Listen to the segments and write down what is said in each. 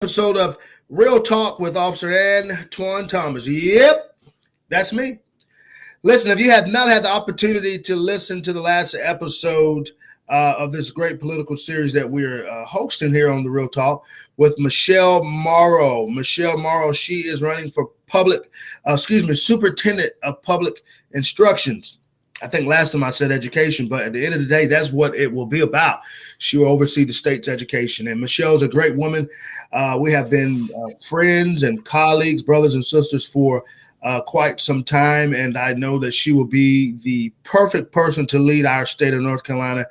episode of Real Talk with Officer Antoine Thomas. Yep, that's me. Listen, if you have not had the opportunity to listen to the last episode of this great political series that we're hosting here on the Real Talk with Michelle Morrow. Michelle Morrow, she is running for superintendent of public instructions. I think last time I said education, but at the end of the day, that's what it will be about. She will oversee the state's education. And Michelle's a great woman. We have been friends and colleagues, brothers and sisters for quite some time. And I know that she will be the perfect person to lead our state of North Carolina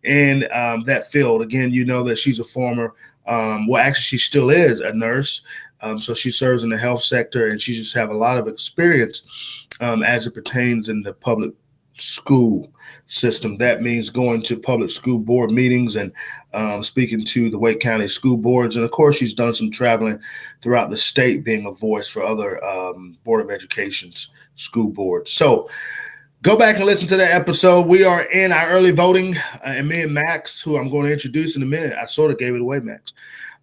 in that field. Again, you know that she's a former, actually, she still is a nurse. So she serves in the health sector, and she just have a lot of experience as it pertains in the public school system. That means going to public school board meetings and speaking to the Wake County school boards. And of course, she's done some traveling throughout the state, being a voice for other Board of Education's school boards. So go back and listen to that episode. We are in our early voting, and me and Max, who I'm going to introduce in a minute, I sort of gave it away, Max.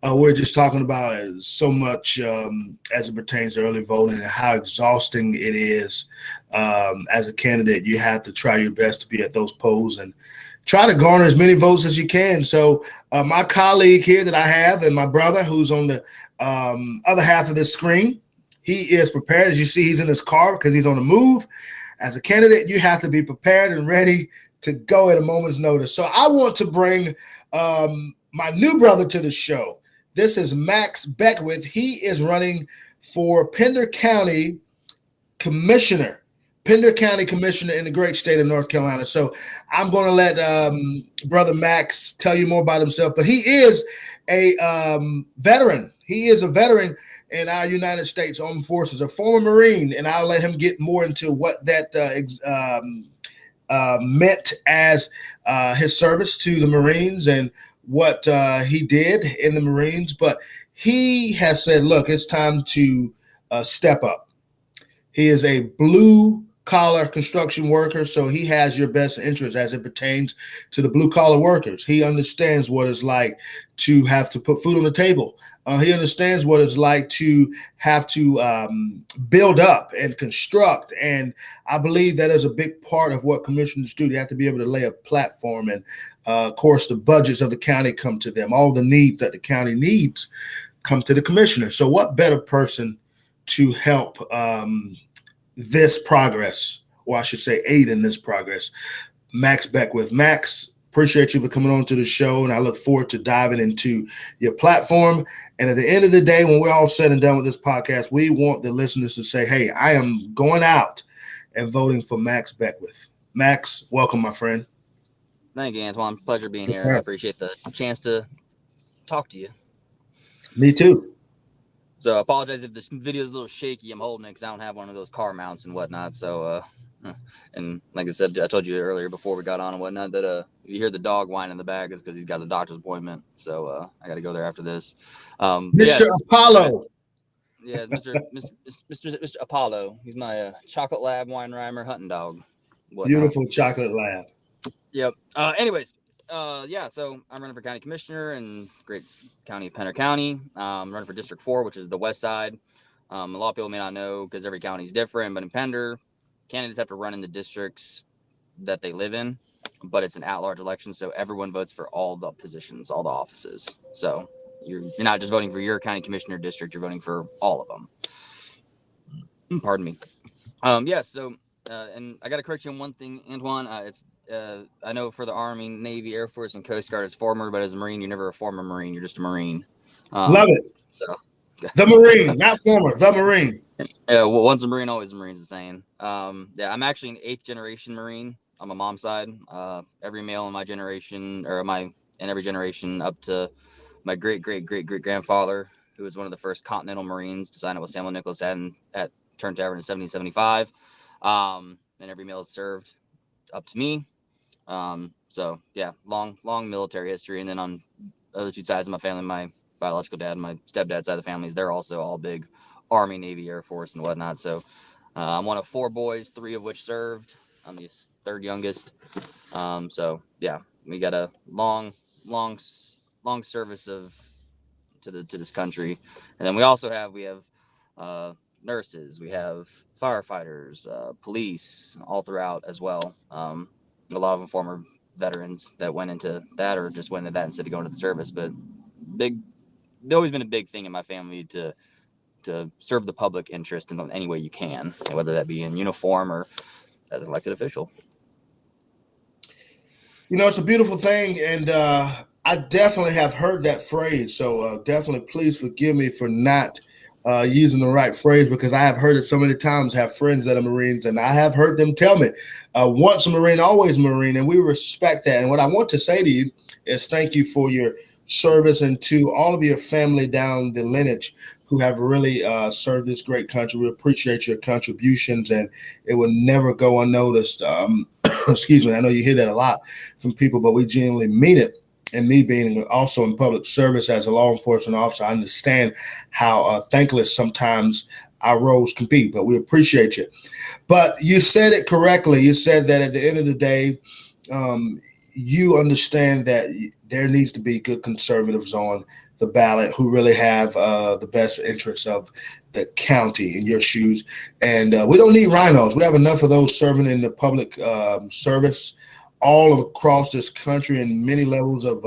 We're just talking about so much as it pertains to early voting and how exhausting it is as a candidate. You have to try your best to be at those polls and try to garner as many votes as you can. So my colleague here that I have and my brother who's on the other half of this screen, he is prepared. As you see, he's in his car because he's on the move. As a candidate, you have to be prepared and ready to go at a moment's notice. So I want to bring my new brother to the show. This is Max Beckwith. He is running for Pender County Commissioner in the great state of North Carolina. So I'm going to let Brother Max tell you more about himself. But he is a veteran. He is a veteran in our United States Armed Forces, a former Marine, and I'll let him get more into what that meant as his service to the Marines and what he did in the Marines. But he has said, look, it's time to step up. He is a blue collar construction worker, so he has your best interest as it pertains to the blue collar workers. He understands what it's like to have to put food on the table. He understands what it's like to have to build up and construct. And I believe that is a big part of what commissioners do. They have to be able to lay a platform. And of course, the budgets of the county come to them. All the needs that the county needs come to the commissioner. So what better person to help this progress, or I should say aid in this progress, Max Beckwith. Max, appreciate you for coming on to the show, and I look forward to diving into your platform. And at the end of the day, when we're all said and done with this podcast, we want the listeners to say, hey, I am going out and voting for Max Beckwith. Max, welcome, my friend. Thank you, Antoine. Pleasure being here. I appreciate the chance to talk to you. Me too. So I apologize if this video is a little shaky. I'm holding it because I don't have one of those car mounts and whatnot. So, and like I said, I told you earlier before we got on and whatnot that if you hear the dog whine in the back, it's because he's got a doctor's appointment. So I got to go there after this. Mr. Apollo. Yeah, Mr. Apollo. He's my chocolate lab wine rhymer hunting dog. Whatnot. Beautiful chocolate lab. Yep. Anyways. So I'm running for county commissioner in great county of Pender County. I'm running for District 4, which is the west side. A lot of people may not know because every county is different, but in Pender, candidates have to run in the districts that they live in, but it's an at-large election, so everyone votes for all the positions, all the offices. So you're not just voting for your county commissioner district, you're voting for all of them. Pardon me. And I got to correct you on one thing, Antoine. I know for the Army, Navy, Air Force, and Coast Guard, it's former, but as a Marine, you're never a former Marine. You're just a Marine. Love it. So the Marine, not former, the Marine. Yeah, well, once a Marine, always a Marine is the saying. I'm actually an 8th generation Marine on my mom's side. Every male in my generation, in every generation up to my great-great-great-great-grandfather, who was one of the first Continental Marines to sign up with Samuel Nicholas at Turn Tavern in 1775. And every male has served up to me. Long military history. And then on the other two sides of my family, my biological dad and my stepdad's side of the families, they're also all big Army, Navy, Air Force, and whatnot. So I'm one of 4 boys, 3 of which served. I'm the 3rd youngest. We got a long service of to this country. And then we also have uh, nurses, we have firefighters, police, all throughout as well. A lot of them former veterans that went into that or just went into that instead of going to the service. But big, it's always been a big thing in my family to serve the public interest in any way you can, whether that be in uniform or as an elected official. It's a beautiful thing, and I definitely have heard that phrase. So definitely, please forgive me for not using the right phrase because I have heard it so many times. Have friends that are Marines, and I have heard them tell me, "Once a Marine, always a Marine," and we respect that. And what I want to say to you is, thank you for your service, and to all of your family down the lineage who have really served this great country. We appreciate your contributions, and it will never go unnoticed. Excuse me. I know you hear that a lot from people, but we genuinely mean it. And me being also in public service as a law enforcement officer, I understand how thankless sometimes our roles can be, but we appreciate you. But you said it correctly. You said that at the end of the day, um, you understand that there needs to be good conservatives on the ballot who really have the best interests of the county in your shoes. And we don't need rhinos. We have enough of those serving in the public service all across this country in many levels of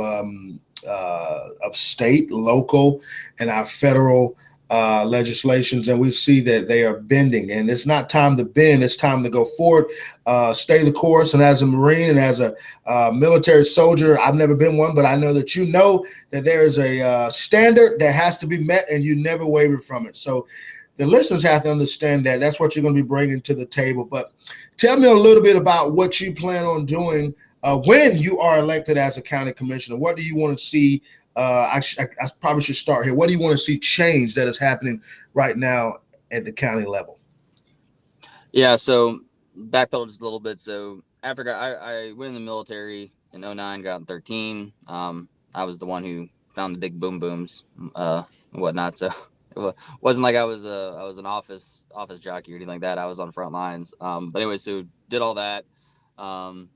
state, local, and our federal legislations, and we see that they are bending. And it's not time to bend; it's time to go forward, stay the course. And as a Marine and as a military soldier, I've never been one, but I know that you know that there is a standard that has to be met, and you never waver from it. So the listeners have to understand that. That's what you're going to be bringing to the table. But tell me a little bit about what you plan on doing when you are elected as a county commissioner. What do you want to see? I probably should start here. What do you want to see change that is happening right now at the county level? Yeah, so backpedal just a little bit. So after I went in the military in '09, got in 13. I was the one who found the big boom booms and whatnot. So it wasn't like I was an office jockey or anything like that. I was on front lines. But anyway, so did all that. Um,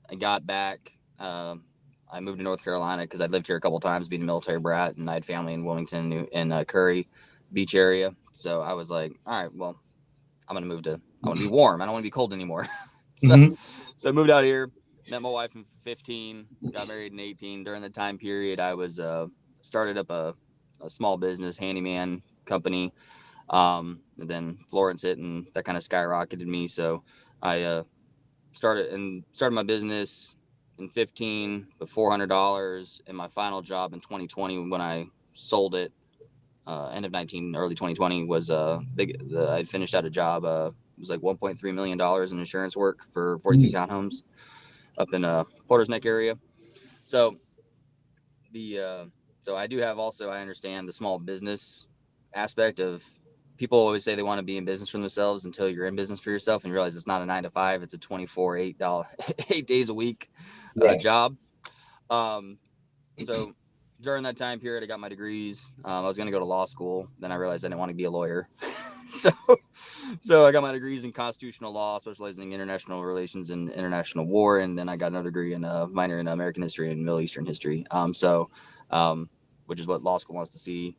I got back. I moved to North Carolina because I'd lived here a couple of times being a military brat, and I had family in Wilmington and Curry Beach area. So I was like, all right, well, I want to be warm. I don't want to be cold anymore. so, Mm-hmm. so I moved out here, met my wife in 15, got married in 18. During the time period, I was started up a small business handyman company. And then Florence hit, and that kind of skyrocketed me. So I started my business in 15 with $400, and my final job in 2020 when I sold it end of 19, early 2020 was I finished out a job. It was like $1.3 million in insurance work for 42 townhomes up in Porter's Neck area. So the so I do have also, I understand the small business aspect of, people always say they want to be in business for themselves until you're in business for yourself and you realize it's not a 9 to 5, it's a 24 $8 8 days a week Right. job. Um, so during that time period, I got my degrees. I was going to go to law school. Then I realized I didn't want to be a lawyer. so, so I got my degrees in constitutional law, specializing in international relations and international war. And then I got another degree in minor in American history and Middle Eastern history. Um, which is what law school wants to see.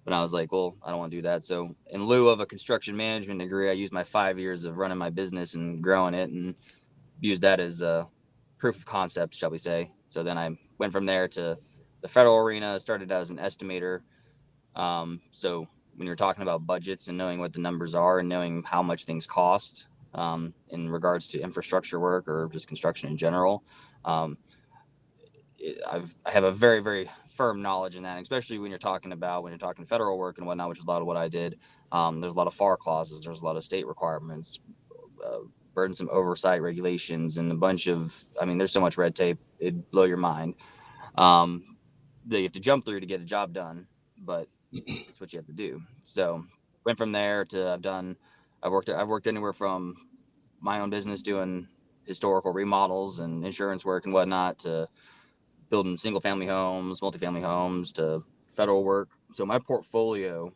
But I was like, well, I don't want to do that. So in lieu of a construction management degree, I used my 5 years of running my business and growing it and used that as a proof of concept, shall we say. So then I went from there to the federal arena, started as an estimator. So when you're talking about budgets and knowing what the numbers are and knowing how much things cost in regards to infrastructure work or just construction in general, um, I have a very, very firm knowledge in that, especially when you're talking federal work and whatnot, which is a lot of what I did. There's a lot of FAR clauses, there's a lot of state requirements, uh, burdensome oversight regulations, and a bunch of, I mean, there's so much red tape, it'd blow your mind. Um, that you have to jump through to get a job done, but it's what you have to do. So went from there to I've worked anywhere from my own business doing historical remodels and insurance work and whatnot to building single family homes, multifamily homes to federal work. So my portfolio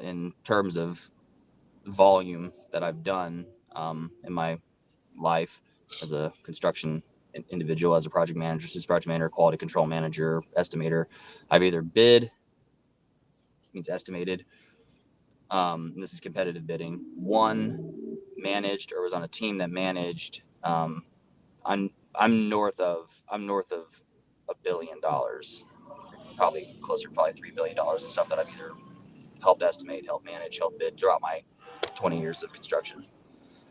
in terms of volume that I've done in my life as a construction individual, as a project manager, quality control manager, estimator, I've either bid means estimated. This is competitive bidding. One managed or was on a team that managed. I'm north of $1 billion, probably closer, probably $3 billion in stuff that I've either helped estimate, helped manage, helped bid throughout my 20 years of construction.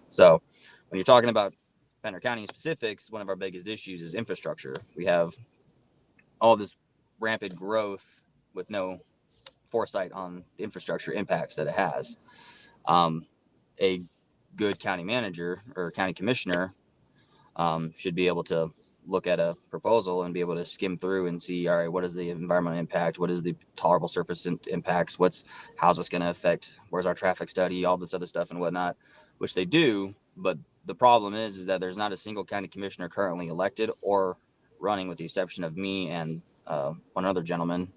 So when you're talking about Pender County specifics, one of our biggest issues is infrastructure. We have all this rampant growth with no foresight on the infrastructure impacts that it has. A good county manager or county commissioner should be able to look at a proposal and be able to skim through and see, all right, what is the environmental impact? What is the tolerable surface impacts? How's this going to affect? Where's our traffic study? All this other stuff and whatnot, which they do. But the problem is that there's not a single county commissioner currently elected or running, with the exception of me and one other gentleman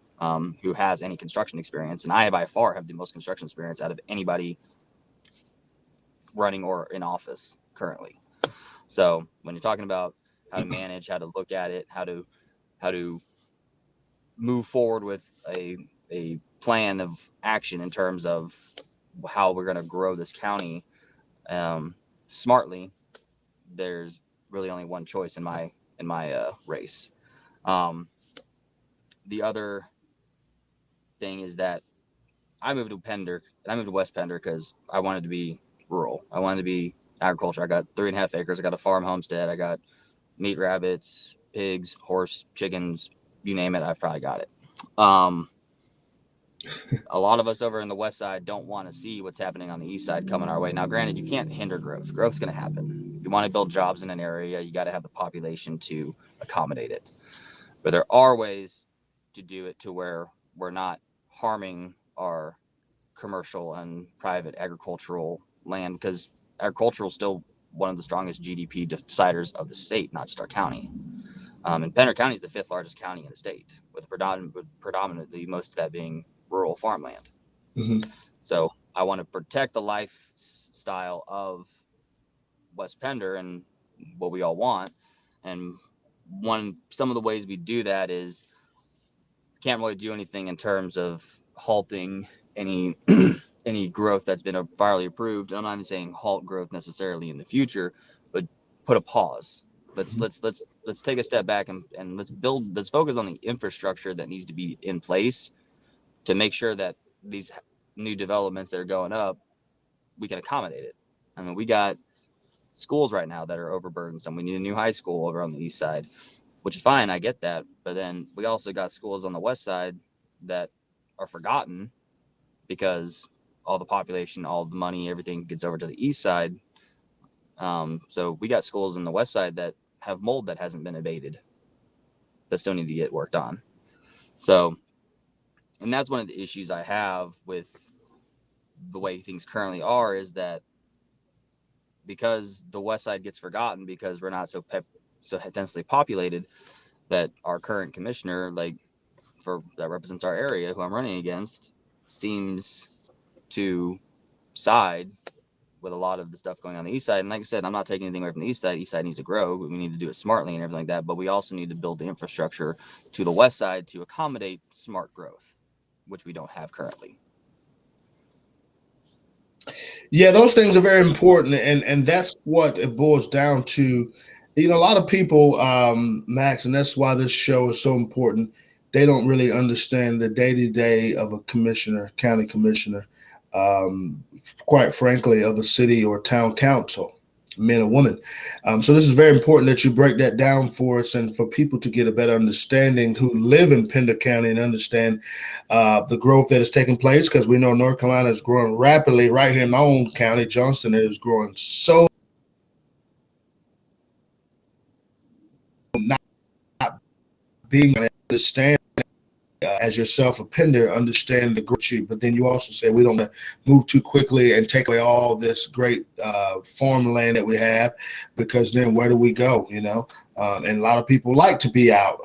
who has any construction experience. And I by far have the most construction experience out of anybody running or in office currently. So when you're talking about how to manage, how to look at it, how to move forward with a plan of action in terms of how we're going to grow this county smartly, there's really only one choice in my race. The other thing is that I moved to Pender, and I moved to West Pender because I wanted to be rural. I wanted to be agriculture. I got 3.5 acres. I got a farm homestead. I got meat, rabbits, pigs, horse, chickens, you name it. I've probably got it. A lot of us over in the west side don't want to see what's happening on the east side coming our way. Now, granted, you can't hinder growth. Growth's going to happen. If you want to build jobs in an area, you got to have the population to accommodate it. But there are ways to do it to where we're not harming our commercial and private agricultural land, because agricultural is still one of the strongest GDP deciders of the state, not just our county. And Pender County is the 5th largest county in the state, with predominantly most of that being rural farmland. Mm-hmm. So I want to protect the lifestyle of West Pender and what we all want. And some of the ways we do that is can't really do anything in terms of halting any any growth that's been environmentally approved. I'm not even saying halt growth necessarily in the future, but put a pause. Let's take a step back and let's focus on the infrastructure that needs to be in place to make sure that these new developments that are going up, we can accommodate it. I mean, we got schools right now that are overburdensome. We need a new high school over on the east side, which is fine. I get that. But then we also got schools on the west side that are forgotten because all the population, all the money, everything gets over to the east side. So we got schools in the west side that have mold that hasn't been abated, that still need to get worked on. So, and that's one of the issues I have with the way things currently are, is that because the west side gets forgotten because we're not so densely populated, that our current commissioner, that represents our area, who I'm running against, seems to side with a lot of the stuff going on the east side. And like I said, I'm not taking anything away from the east side. East side needs to grow, but we need to do it smartly and everything like that. But we also need to build the infrastructure to the west side to accommodate smart growth, which we don't have currently. Yeah, those things are very important, and that's what it boils down to. A lot of people, Max, and that's why this show is so important. They don't really understand the day-to-day of a commissioner, county commissioner, quite frankly, of a city or town council, men or women. So this is very important that you break that down for us and for people to get a better understanding who live in Pender County and understand the growth that is taking place, because we know North Carolina is growing rapidly. Right here in my own county, Johnston, it is growing so not being able to understand as yourself a Pender, understand the growth, but then you also say we don't move too quickly and take away all this great farmland that we have, because then where do we go? And a lot of people like to be out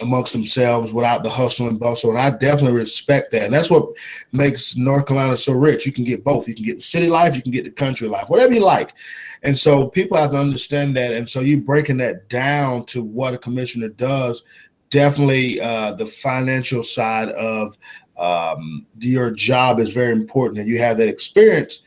amongst themselves without the hustle and bustle, and I definitely respect that. And that's what makes North Carolina so rich. You can get both. You can get the city life, you can get the country life, whatever you like. And so people have to understand that. And so you breaking that down to what a commissioner does definitely the financial side of your job is very important, and you have that experience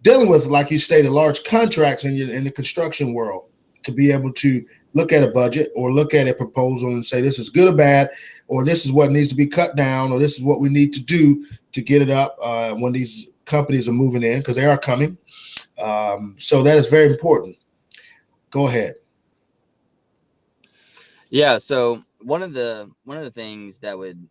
dealing with, like you stated, large contracts in the construction world to be able to look at a budget or look at a proposal and say this is good or bad, or this is what needs to be cut down, or this is what we need to do to get it up when these companies are moving in, because they are coming. So that is very important. Go ahead. Yeah. So one of the things that would,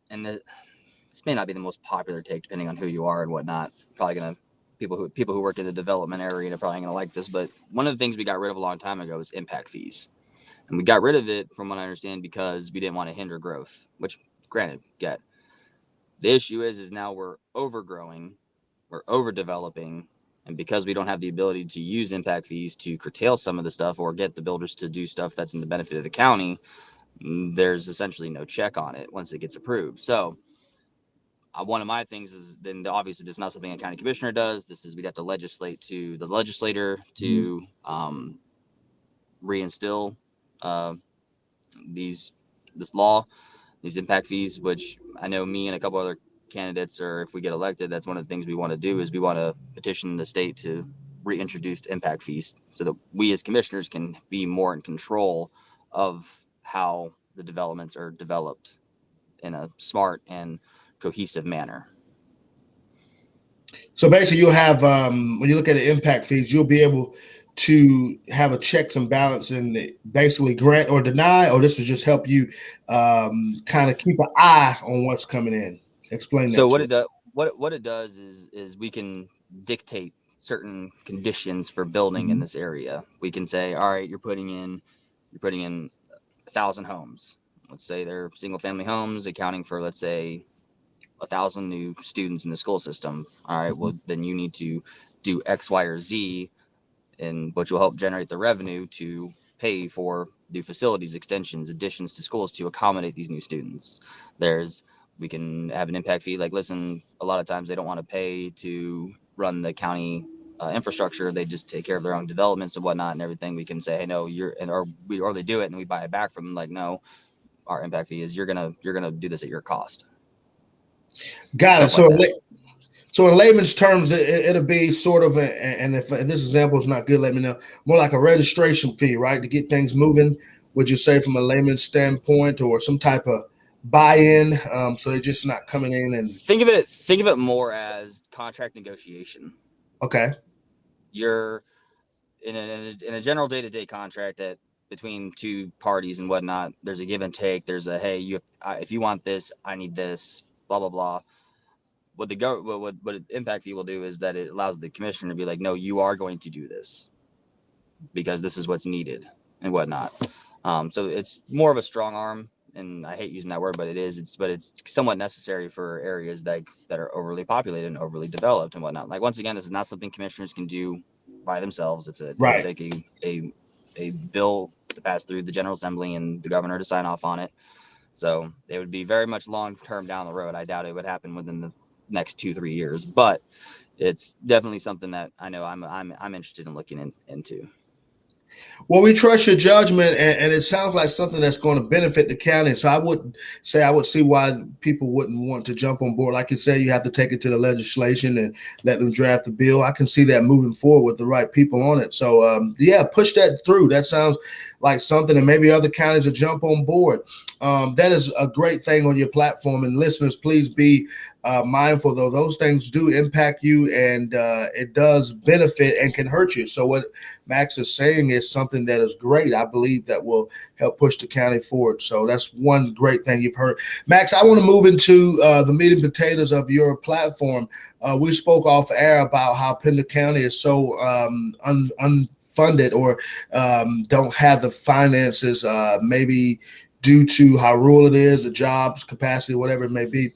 and this may not be the most popular take depending on who you are and whatnot. Probably gonna people who work in the development area are probably gonna like this, but one of the things we got rid of a long time ago is impact fees, and we got rid of it from what I understand because we didn't want to hinder growth. Which, granted, get the issue is now we're overgrowing, we're overdeveloping, and because we don't have the ability to use impact fees to curtail some of the stuff or get the builders to do stuff that's in the benefit of the county, there's essentially no check on it once it gets approved. So one of my things is then obviously this is not something a county commissioner does. This is we'd have to legislate to the legislator to reinstill uh, these this law, these impact fees, which I know me and a couple other candidates, or if we get elected, that's one of the things we want to do is we want to petition the state to reintroduce impact fees so that we as commissioners can be more in control of how the developments are developed in a smart and cohesive manner. So basically, you'll have when you look at the impact fees, you'll be able to have a checks and balance and basically grant or deny, or this will just help you kind of keep an eye on what's coming in. Explain So that what to it us. does, what it does is we can dictate certain conditions for building in Mhm. this area. We can say, all right, you're putting in 1,000 homes. Let's say they're single family homes, accounting for, let's say, 1,000 new students in the school system. All right, well then you need to do X, Y, or Z, and which will help generate the revenue to pay for new facilities, extensions, additions to schools to accommodate these new students. There's We can have an impact fee. Like, listen, a lot of times they don't want to pay to run the county infrastructure. They just take care of their own developments and whatnot and everything. We can say, hey, no, or they do it and we buy it back from them. Like, no, our impact fee is you're gonna do this at your cost. Got it. Stuff like that. So in layman's terms, it'll be sort of and if this example is not good, let me know. More like a registration fee, right, to get things moving. Would you say from a layman's standpoint, or some type of buy-in, so they're just not coming in and Think of it more as contract negotiation. okay, You're in a general day-to-day contract that between two parties and whatnot, there's a give and take. There's a, hey, if you want this, I need this, blah blah blah. What an impact fee will do is that it allows the commissioner to be like, no, you are going to do this because this is what's needed and whatnot. So it's more of a strong arm, and I hate using that word, but it is. It's somewhat necessary for areas that are overly populated and overly developed and whatnot. Like, once again, this is not something commissioners can do by themselves. It will right. take a bill to pass through the General Assembly and the governor to sign off on it. So it would be very much long term down the road. I doubt it would happen within the next 2-3 years, but it's definitely something that I know I'm interested in looking into. Well, we trust your judgment, and it sounds like something that's going to benefit the county. So I would see why people wouldn't want to jump on board. Like you say, you have to take it to the legislation and let them draft the bill. I can see that moving forward with the right people on it. So yeah, push that through. That sounds like something, and maybe other counties will jump on board. That is a great thing on your platform. And listeners, please be mindful, though. Those things do impact you, and it does benefit and can hurt you. So what Max is saying is something that is great. I believe that will help push the county forward. So that's one great thing you've heard. Max, I want to move into the meat and potatoes of your platform. We spoke off air about how Pender County is so unfunded, or don't have the finances, maybe due to how rural it is, the jobs capacity, whatever it may be.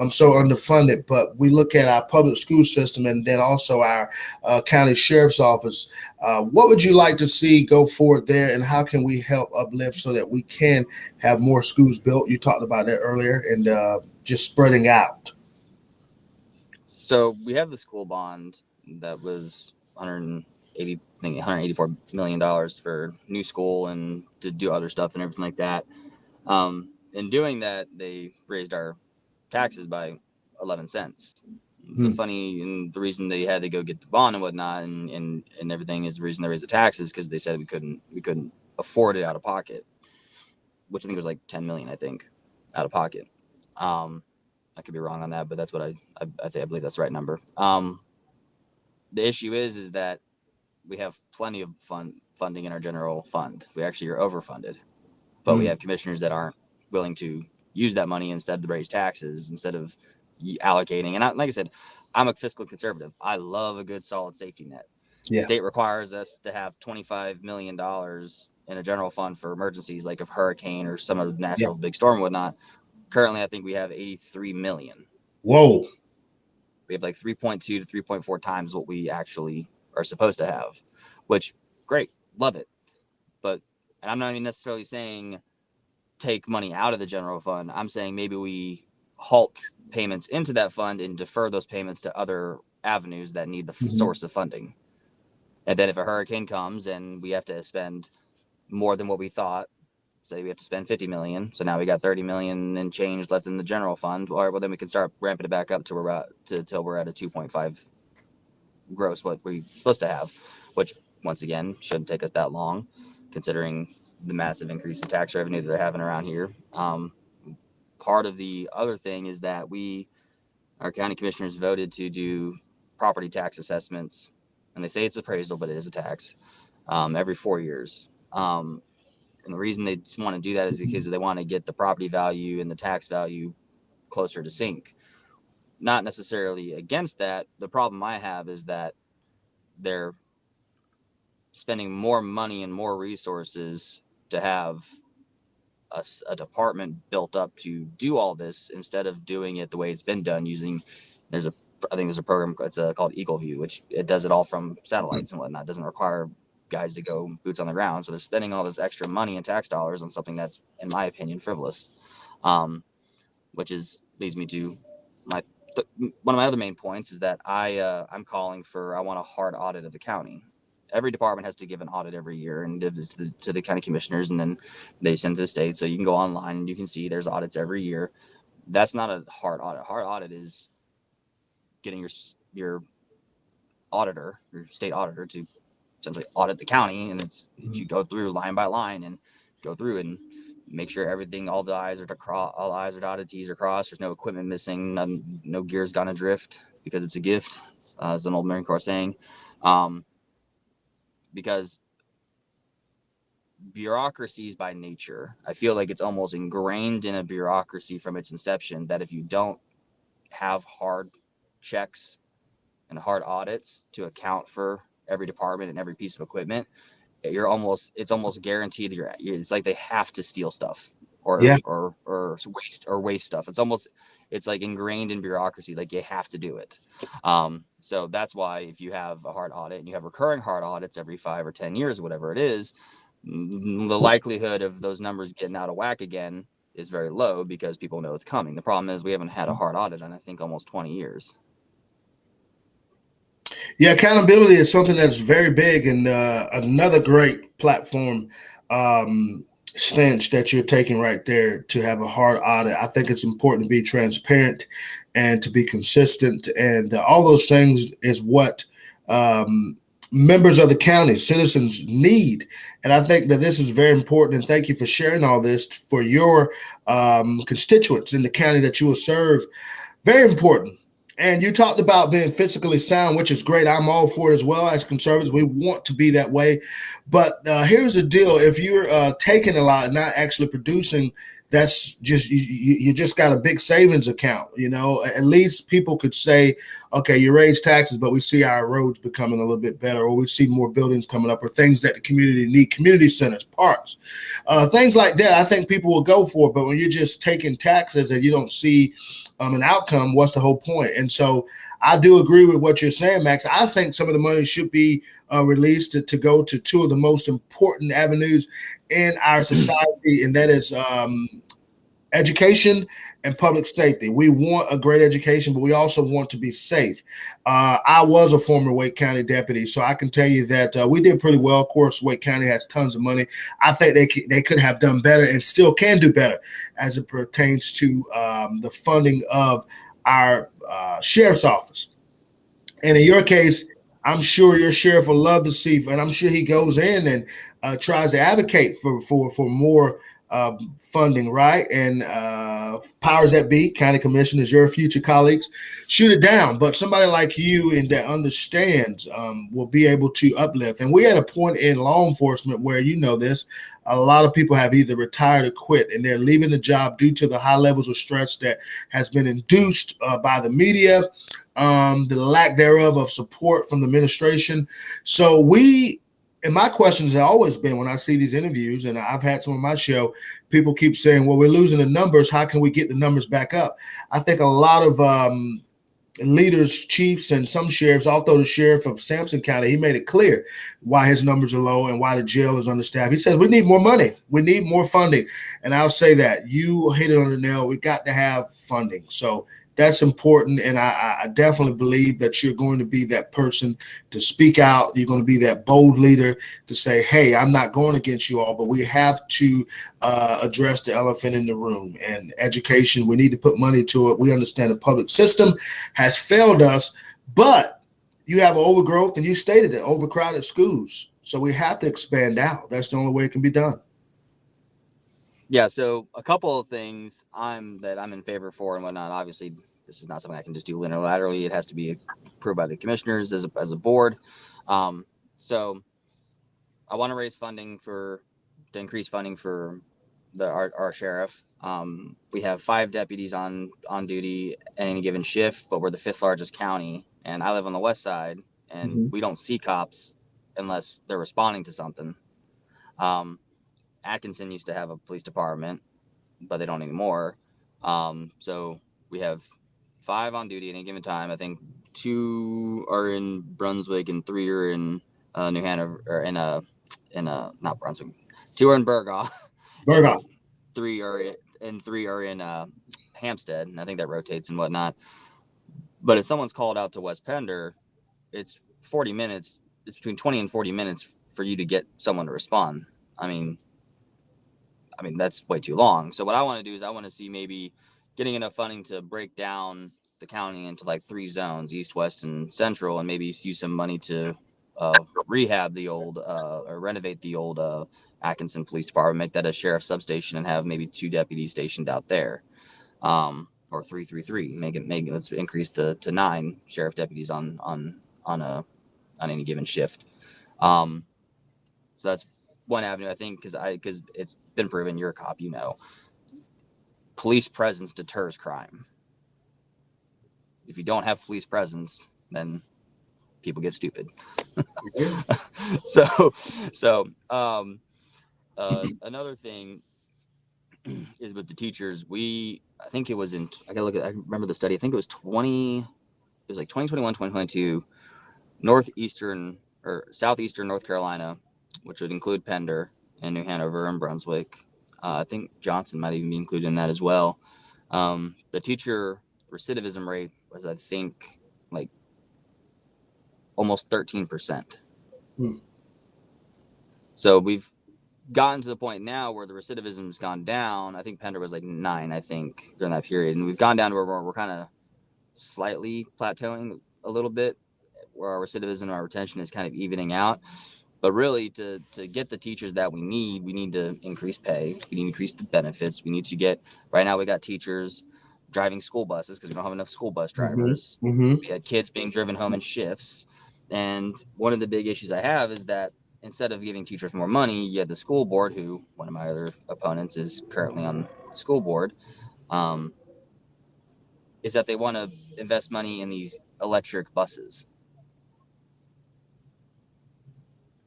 So underfunded. But we look at our public school system, and then also our county sheriff's office. What would you like to see go forward there, and how can we help uplift so that we can have more schools built? You talked about that earlier, and just spreading out. So we have the school bond that was 180, I think $184 million for new school and to do other stuff and everything like that. In doing that, they raised our taxes by 11 cents. The Hmm. funny and the reason they had to go get the bond and whatnot and everything is the reason they raised the taxes because they said we couldn't afford it out of pocket, which I think was like 10 million, I think, out of pocket. Um, I could be wrong on that, but that's what I believe that's the right number. The issue is that we have plenty of funding in our general fund. We actually are overfunded, but we Hmm. have commissioners that aren't willing to use that money instead to raise taxes instead of allocating. And like I said, I'm a fiscal conservative. I love a good solid safety net. The Yeah. state requires us to have $25 million in a general fund for emergencies like a hurricane or some other Yeah. natural big storm and whatnot. Currently, I think we have 83 million. Whoa. We have like 3.2 to 3.4 times what we actually are supposed to have, which great, love it. But and I'm not even necessarily saying take money out of the general fund. I'm saying maybe we halt payments into that fund and defer those payments to other avenues that need the Hmm. source of funding. And then if a hurricane comes and we have to spend more than what we thought, say we have to spend 50 million, so now we got 30 million and change left in the general fund. All right, well then we can start ramping it back up to till we're at a 2.5 gross what we're supposed to have, which once again shouldn't take us that long, considering the massive increase in tax revenue that they're having around here. Part of the other thing is that our county commissioners voted to do property tax assessments, and they say it's appraisal, but it is a tax every 4 years. And the reason they just want to do that is because they want to get the property value and the tax value closer to sync. Not necessarily against that. The problem I have is that they're spending more money and more resources to have a department built up to do all this instead of doing it the way it's been done using I think there's a program it's called Eagle View, which it does it all from satellites and whatnot. It doesn't require guys to go boots on the ground, so they're spending all this extra money and tax dollars on something that's, in my opinion, frivolous. Which leads me to my one of my other main points is that I'm calling for I want a hard audit of the county. Every department has to give an audit every year and give it to the county commissioners, and then they send it to the state. So you can go online and you can see there's audits every year. That's not a hard audit. Hard audit is getting your auditor, your state auditor, to essentially audit the county, and you go through line by line and go through and make sure everything, all the I's are all the I's are dotted, T's are crossed. There's no equipment missing, no gears gone adrift because it's a gift, as an old Marine Corps saying. Because bureaucracies by nature, I feel like it's almost ingrained in a bureaucracy from its inception that if you don't have hard checks and hard audits to account for every department and every piece of equipment, it's almost guaranteed it's like they have to steal stuff Yeah. or waste stuff. It's like ingrained in bureaucracy, like you have to do it. So that's why if you have a hard audit and you have recurring hard audits every 5 or 10 years, whatever it is, the likelihood of those numbers getting out of whack again is very low because people know it's coming. The problem is we haven't had a hard audit in I think almost 20 years. Yeah, accountability is something that's very big, and another great platform stance that you're taking right there to have a hard audit. I think it's important to be transparent and to be consistent, and all those things is what members of the county, citizens need. And I think that this is very important. And thank you for sharing all this for your constituents in the county that you will serve. Very important. And you talked about being physically sound, which is great. I'm all for it as well. As conservatives, we want to be that way. But here's the deal: if you're taking a lot and not actually producing, that's just you just got a big savings account. You know, at least people could say, okay, you raise taxes, but we see our roads becoming a little bit better, or we see more buildings coming up, or things that the community need, community centers, parks, things like that. I think people will go for it. But when you're just taking taxes and you don't see an outcome, what's the whole point? And so I do agree with what you're saying, Max. I think some of the money should be released to go to two of the most important avenues in our society, and that is education and public safety. We want a great education, but we also want to be safe. I was a former Wake County deputy, so I can tell you that we did pretty well. Of course, Wake County has tons of money. I think they could have done better and still can do better as it pertains to the funding of our sheriff's office. And in your case, I'm sure your sheriff will love to see, and I'm sure he goes in and tries to advocate for more funding, right? And powers that be, county commissioners, your future colleagues, shoot it down. But somebody like you and that understands will be able to uplift. And we're at a point in law enforcement where you know this. A lot of people have either retired or quit, and they're leaving the job due to the high levels of stress that has been induced by the media, the lack thereof of support from the administration. So and my questions have always been when I see these interviews, and I've had some of my show, people keep saying, well, we're losing the numbers. How can we get the numbers back up? I think a lot of leaders, chiefs, and some sheriffs, although the sheriff of Sampson County, he made it clear why his numbers are low and why the jail is understaffed. He says, we need more money. We need more funding. And I'll say that. You hit it on the nail. We got to have funding. So that's important, and I definitely believe that you're going to be that person to speak out. You're going to be that bold leader to say, hey, I'm not going against you all, but we have to address the elephant in the room. And education, we need to put money to it. We understand the public system has failed us, but you have overgrowth, and you stated it, overcrowded schools. So we have to expand out. That's the only way it can be done. Yeah, so a couple of things I'm in favor for and whatnot. Obviously, this is not something I can just do unilaterally. It has to be approved by the commissioners as a board. So I want to raise funding to increase funding for our sheriff. We have 5 deputies on duty at any given shift, but we're the 5th largest county, and I live on the west side, and we don't see cops unless they're responding to something. Atkinson used to have a police department, but they don't anymore. So we have 5 on duty at any given time. I think 2 are in Brunswick and 3 are in New Hanover, or in not Brunswick. 2 are in Burgaw. Burgaw. 3 are in Hampstead, and I think that rotates and whatnot. But if someone's called out to West Pender, it's 40 minutes. It's between 20 and 40 minutes for you to get someone to respond. I mean, that's way too long. So what I want to do is I want to see maybe getting enough funding to break down the county into like 3 zones, east, west, and central, and maybe use some money to rehab the old or renovate the old Atkinson Police Department, make that a sheriff's substation, and have maybe 2 deputies stationed out there, or 333. Let's increase to 9 sheriff deputies on any given shift. So that's one avenue, I think, because it's been proven. You're a cop, police presence deters crime. If you don't have police presence, then people get stupid. So another thing is with the teachers. I think it was I remember the study. I think it was 2021, 2022, northeastern or southeastern North Carolina, which would include Pender and New Hanover and Brunswick. I think Johnson might even be included in that as well. The teacher recidivism rate was, I think, like almost 13%. So we've gotten to the point now where the recidivism has gone down. I think Pender was like 9, I think, during that period. And we've gone down to where we're kind of slightly plateauing a little bit, where our recidivism and our retention is kind of evening out. But really, to get the teachers that we need to increase pay. We need to increase the benefits. We need to get, right now we got teachers driving school buses because we don't have enough school bus drivers. We had kids being driven home in shifts. And one of the big issues I have is that instead of giving teachers more money, you had the school board, who one of my other opponents is currently on the school board, is that they want to invest money in these electric buses.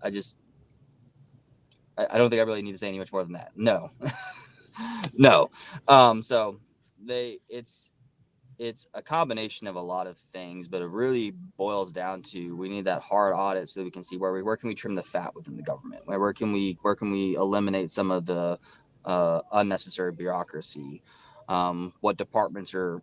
I don't think I really need to say any much more than that. No. No. So it's a combination of a lot of things, but it really boils down to, we need that hard audit so that we can see where can we trim the fat within the government? Where can we eliminate some of the unnecessary bureaucracy? what departments are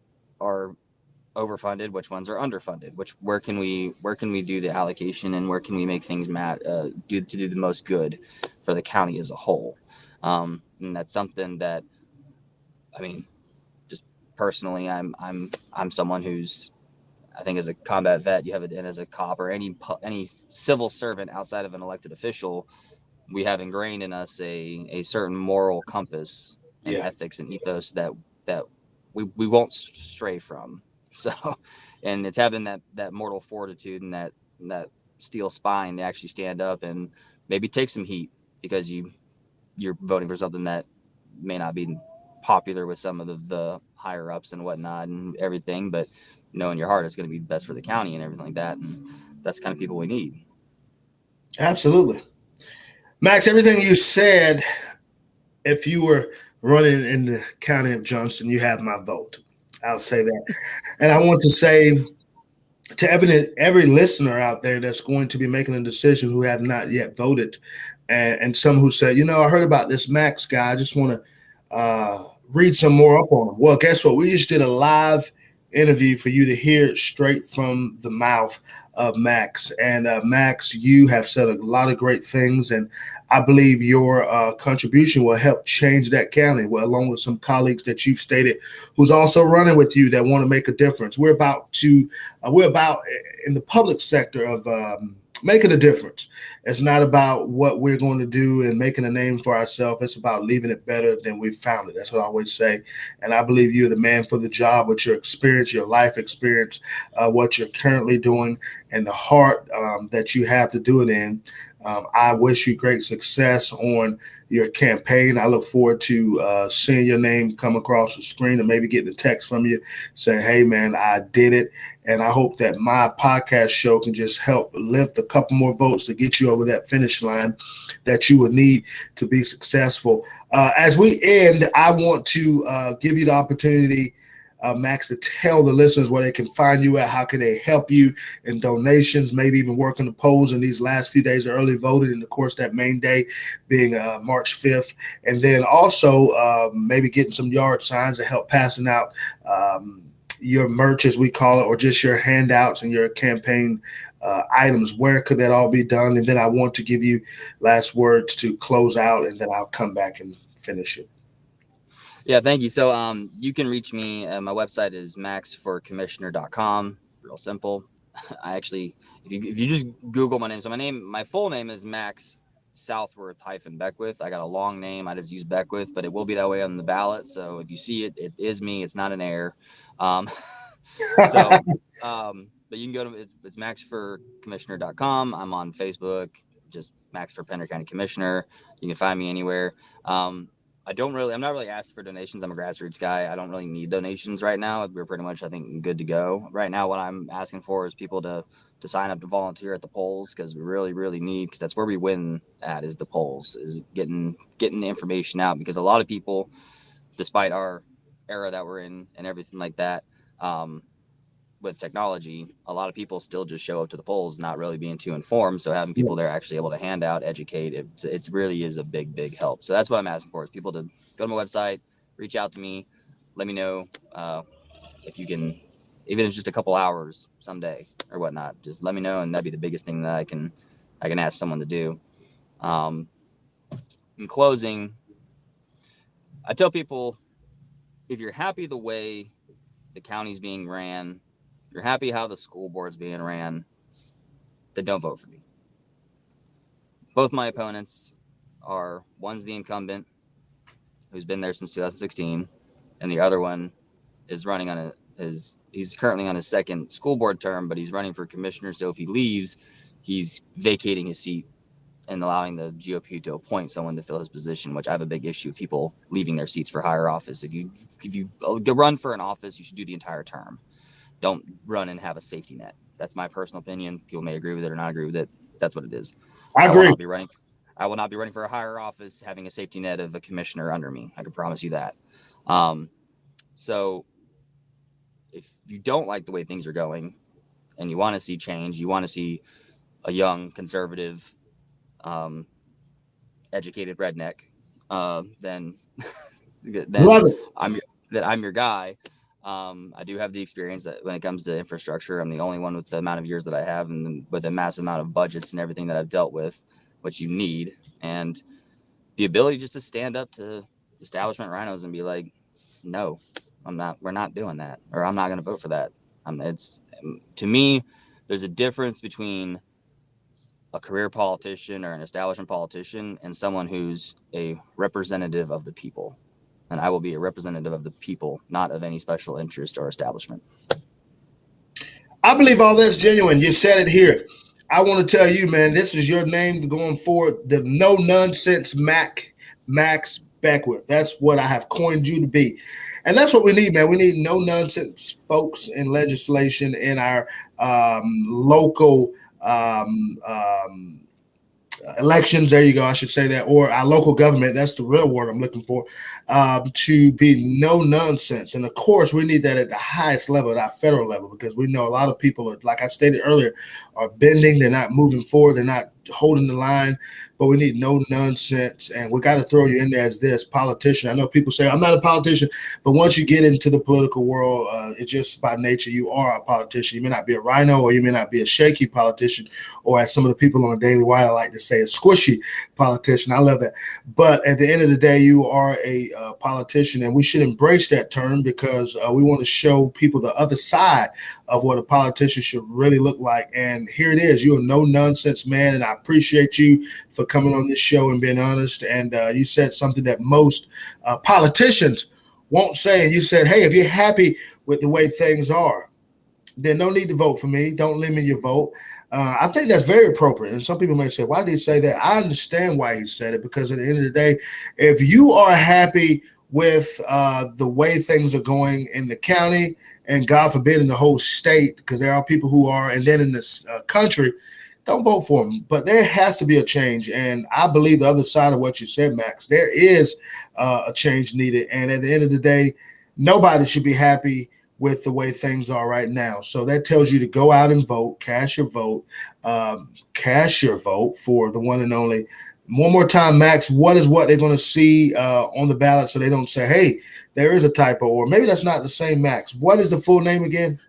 overfunded, which ones are underfunded, where can we do the allocation, and where can we make things do the most good for the county as a whole. And that's something that, I mean, just personally, I'm someone who's, I think, as a combat vet, you have it, and as a cop or any civil servant outside of an elected official, we have ingrained in us a certain moral compass and Yeah, ethics and ethos that we won't stray from. So, and it's having that mortal fortitude and that steel spine to actually stand up and maybe take some heat because you're voting for something that may not be popular with some of the higher ups and whatnot and everything, but know in your heart it's going to be best for the county and everything like that. And that's the kind of people we need. absolutely. Max, everything you said, if you were running in the county of Johnston, you have my vote. I'll say that. And I want to say to every listener out there that's going to be making a decision who have not yet voted, and some who said, I heard about this Max guy. I just want to read some more up on him. Well, guess what? We just did a live interview for you to hear it straight from the mouth of Max. And Max, you have said a lot of great things, and I believe your contribution will help change that county, well, along with some colleagues that you've stated who's also running with you that want to make a difference. We're about in the public sector of making a difference. It's not about what we're going to do and making a name for ourselves. It's about leaving it better than we found it. That's what I always say. And I believe you're the man for the job with your experience, your life experience, what you're currently doing, and the heart that you have to do it in. I wish you great success on your campaign. I look forward to seeing your name come across the screen and maybe getting a text from you saying, hey, man, I did it. And I hope that my podcast show can just help lift a couple more votes to get you over that finish line that you would need to be successful. As we end, I want to give you the opportunity, Max, to tell the listeners where they can find you at. How can they help you in donations, maybe even working the polls in these last few days of early voting, and of course that main day being March 5th. And then also maybe getting some yard signs to help passing out your merch, as we call it, or just your handouts and your campaign items. Where could that all be done? And then I want to give you last words to close out, and then I'll come back and finish it. Yeah, thank you. So you can reach me. My website is maxforcommissioner.com. Real simple. I actually, if you just Google my name, so my full name is Max Southworth Beckwith. I got a long name. I just use Beckwith, but it will be that way on the ballot. So if you see it, it is me. It's not an error. So, but you can go to it's maxforcommissioner.com. I'm on Facebook, just Max for Pender County Commissioner. You can find me anywhere. I'm not really asking for donations. I'm a grassroots guy. I don't really need donations right now. We're pretty much, I think, good to go. Right now, what I'm asking for is people to sign up to volunteer at the polls, because we really, really need, because that's where we win at, is the polls, is getting the information out, because a lot of people, despite our era that we're in and everything like that, with technology, a lot of people still just show up to the polls not really being too informed. So having people there actually able to hand out, educate, it really is a big, big help. So that's what I'm asking for, is people to go to my website, reach out to me, let me know if you can, even if it's just a couple hours someday or whatnot, just let me know. And that'd be the biggest thing that I can ask someone to do. In closing, I tell people, if you're happy the way the county's being ran, you're happy how the school board's being ran, then don't vote for me. Both my opponents one's the incumbent, who's been there since 2016, and the other one is running on he's currently on his second school board term, but he's running for commissioner. So if he leaves, he's vacating his seat and allowing the GOP to appoint someone to fill his position, which I have a big issue with people leaving their seats for higher office. If you run for an office, you should do the entire term. Don't run and have a safety net. That's my personal opinion. People may agree with it or not agree with it. That's what it is. I I will agree. not be running. I will not be running for a higher office having a safety net of a commissioner under me. I can promise you that. So if you don't like the way things are going and you want to see change, you want to see a young, conservative, educated redneck, then Love it. I'm that I'm your guy. I do have the experience that when it comes to infrastructure, I'm the only one with the amount of years that I have and with a massive amount of budgets and everything that I've dealt with, which you need. And the ability just to stand up to establishment rhinos and be like, no, we're not doing that, or I'm not going to vote for that. To me, there's a difference between a career politician or an establishment politician and someone who's a representative of the people. And I will be a representative of the people, not of any special interest or establishment. I believe all that's genuine. You said it here. I want to tell you, man, this is your name going forward. The no nonsense Max Beckwith. That's what I have coined you to be. And that's what we need, man. We need no nonsense folks in legislation in our local elections. There you go. I should say that, or our local government. That's the real word I'm looking for. To be no nonsense, and of course, we need that at the highest level, at our federal level, because we know a lot of people are, like I stated earlier, are bending. They're not moving forward. They're not holding the line. But we need no nonsense, and we got to throw you in there as this politician. I know people say I'm not a politician, but once you get into the political world, it's just by nature you are a politician. You may not be a rhino, or you may not be a shaky politician, or as some of the people on the Daily Wire like to say, a squishy politician. I love that. But at the end of the day, you are a politician, and we should embrace that term because we want to show people the other side of what a politician should really look like. And here it is. You're a no nonsense man, and I appreciate you for coming on this show and being honest. And you said something that most politicians won't say. And you said, hey, if you're happy with the way things are, then no need to vote for me. Don't limit your vote. I think that's very appropriate. And some people may say, why did he say that? I understand why he said it, because at the end of the day, if you are happy with the way things are going in the county, and God forbid in the whole state, because there are people who are, and then in this country, don't vote for them. But there has to be a change. And I believe the other side of what you said, Max, there is a change needed. And at the end of the day, nobody should be happy with the way things are right now. So that tells you to go out and vote, cast your vote for the one and only. One more time, Max, what is what they're going to see on the ballot so they don't say, hey, there is a typo, or maybe that's not the same Max. What is the full name again?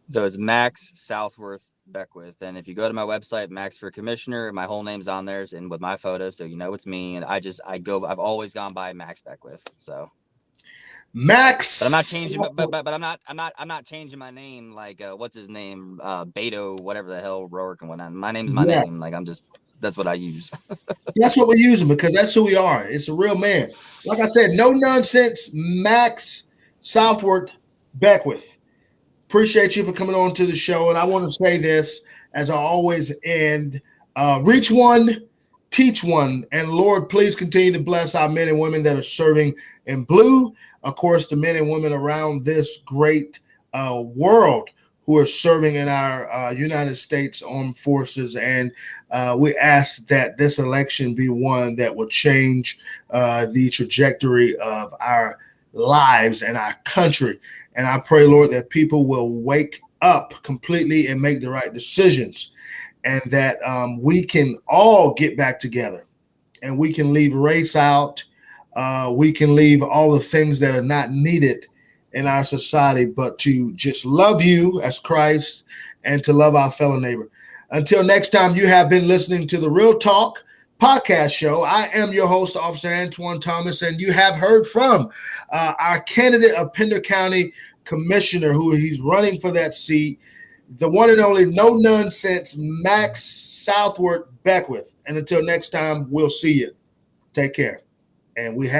So it's Max Southworth Beckwith. And if you go to my website, Max for Commissioner, my whole name's on there and with my photo, so you know it's me. And I've always gone by Max Beckwith. So Max. But I'm not changing. But I'm not changing my name. Like what's his name? Beto, whatever the hell, Rourke and whatnot. My name's my name. Like that's what I use. That's what we're using because that's who we are. It's a real man. Like I said, no nonsense, Max Southworth Beckwith. Appreciate you for coming on to the show. And I want to say this as I always end. Reach one, teach one. And Lord, please continue to bless our men and women that are serving in blue. Of course, the men and women around this great world who are serving in our United States Armed Forces. And we ask that this election be one that will change the trajectory of our lives and our country. And I pray, Lord, that people will wake up completely and make the right decisions, and that we can all get back together and we can leave race out. We can leave all the things that are not needed in our society, but to just love you as Christ and to love our fellow neighbor. Until next time, you have been listening to the Real Talk podcast show. I am your host, Officer Antoine Thomas, and you have heard from our candidate of Pender County Commissioner, who he's running for that seat, the one and only no nonsense Max Southworth Beckwith. And until next time, we'll see you. Take care. And we have